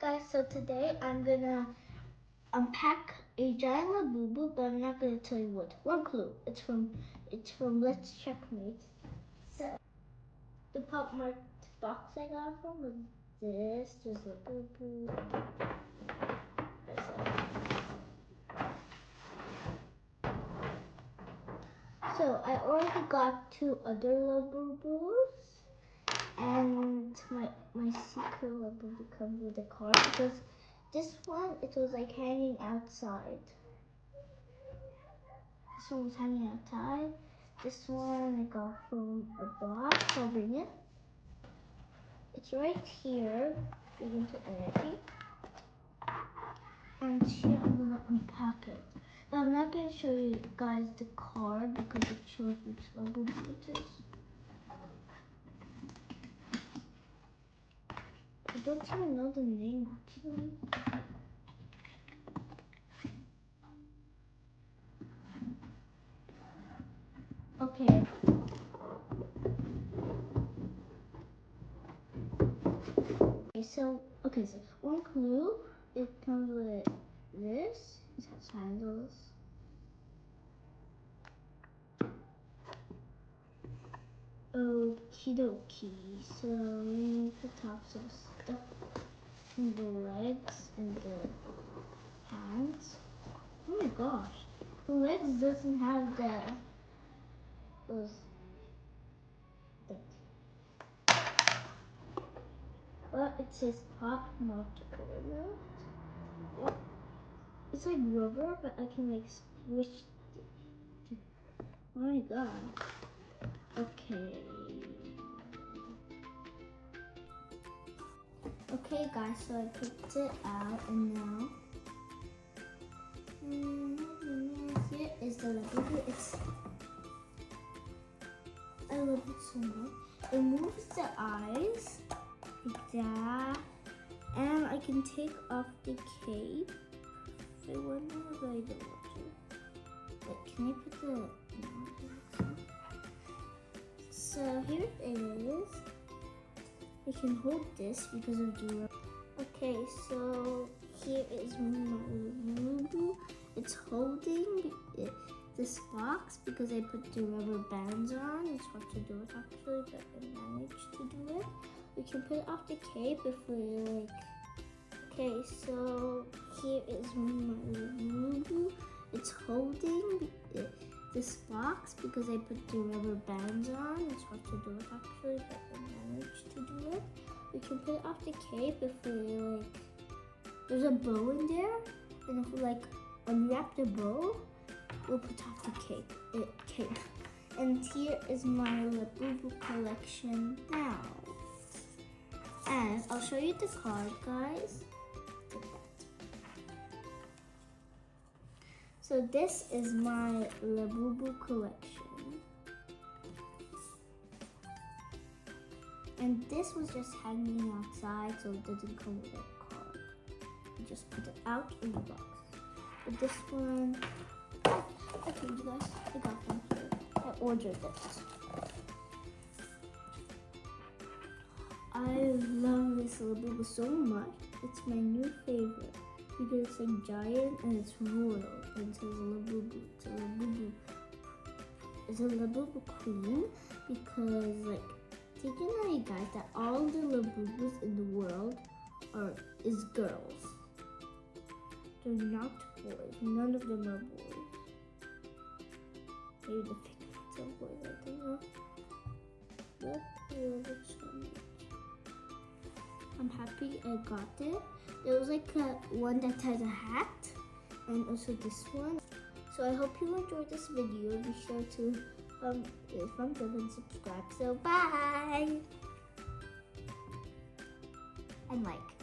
Guys, so today I'm gonna unpack a giant Labubu, but I'm not gonna tell you what. One clue. It's from Let's Checkmate. So the POP MART box I got from was this. There's Labubu. So I already got two other Labubus, and my secret Labubu comes with a card because this one, it was like hanging outside. This one was hanging outside. This one I got from a box. I'll bring it. It's right here. Begin to energy. And here I'm gonna unpack it. Now, I'm not gonna show you guys the card because it shows which Labubu it is. I don't even know the name actually. Okay. So one clue, it comes with this. It has handles. Okie dokie. So we need to top some stuff in the legs and the hands. Oh my gosh. The legs doesn't have those things. But it says POP MART Berlin. Yep. It's like rubber, but I can like squish it. Oh my god. Okay. Okay guys, so I picked it out and now here is the Labubu. I love it so much. It moves the eyes like that, and I can take off the cape. I wonder if I don't want to. Wait, can I put the? So here it is. I can hold this because of the rubber. Okay, so here is my Labubu. It's holding this box because I put the rubber bands on. It's hard to do it actually, but I managed to do it. We can put it off the cape if we like. Okay, so here is my Labubu. It's holding this box because I put the rubber bands on. It's hard to do it actually, but I managed to do it. We can put it off the cape if we like. There's a bow in there, and if we like unwrap the bow, we'll put off the cape. And here is my Labubu collection now. And I'll show you the card, guys. So this is my Labubu collection. And this was just hanging outside, so it doesn't come with a card. I just put it out in the box. But this one, I told you guys, I got them here. I ordered it. I love this Labubu so much. It's my new favorite because it's like giant and it's royal and it says Labubu. It's a Labubu queen because like, did you know you guys that all the Labubus in the world is girls? They're not boys. None of them are boys. Maybe the fake ones are boys, I don't know. But I love it so much. I'm happy I got it. There was like one that has a hat and also this one. So I hope you enjoyed this video. Be sure to thumbs up and subscribe. So bye! And like.